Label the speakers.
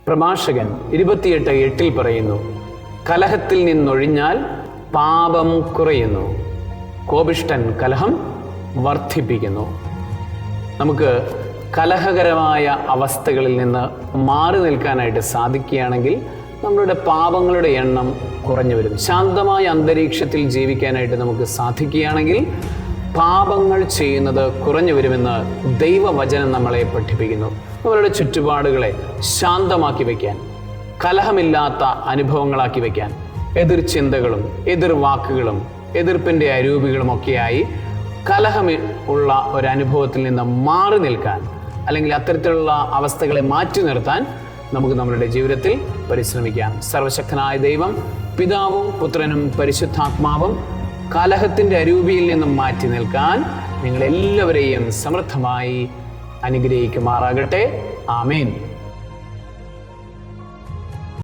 Speaker 1: പ്രഭാഷകൻ 28:8 പറയുന്നു, കലഹത്തിൽ നിന്നൊഴിഞ്ഞാൽ പാപം കുറയുന്നു, കോപിഷ്ഠൻ കലഹം വർദ്ധിപ്പിക്കുന്നു. നമുക്ക് കലഹകരമായ അവസ്ഥകളിൽ നിന്ന് മാറി നിൽക്കാനായിട്ട് സാധിക്കുകയാണെങ്കിൽ നമ്മളുടെ പാപങ്ങളുടെ എണ്ണം കുറഞ്ഞു വരും. ശാന്തമായ അന്തരീക്ഷത്തിൽ ജീവിക്കാനായിട്ട് നമുക്ക് സാധിക്കുകയാണെങ്കിൽ പാപങ്ങൾ ചെയ്യുന്നത് കുറഞ്ഞു വരുമെന്ന് ദൈവവചനം നമ്മളെ പഠിപ്പിക്കുന്നു. നമ്മളുടെ ചുറ്റുപാടുകളെ ശാന്തമാക്കി വയ്ക്കാൻ, കലഹമില്ലാത്ത അനുഭവങ്ങളാക്കി വയ്ക്കാൻ, എതിർ ചിന്തകളും എതിർ വാക്കുകളും എതിർപ്പിൻ്റെ അരൂപികളുമൊക്കെയായി കലഹം ഉള്ള ഒരനുഭവത്തിൽ നിന്ന് മാറി നിൽക്കാൻ, അല്ലെങ്കിൽ അത്തരത്തിലുള്ള അവസ്ഥകളെ മാറ്റി നിർത്താൻ നമുക്ക് നമ്മളുടെ ജീവിതത്തിൽ പരിശ്രമിക്കാം. സർവശക്തനായ ദൈവം, പിതാവും പുത്രനും പരിശുദ്ധാത്മാവും കലഹത്തിൻ്റെ അരൂപിയിൽ നിന്നും മാറ്റി നിൽക്കാൻ നിങ്ങളെല്ലാവരെയും സമൃദ്ധമായി അനുഗ്രഹിക്കുമാറാകട്ടെ. ആമേൻ.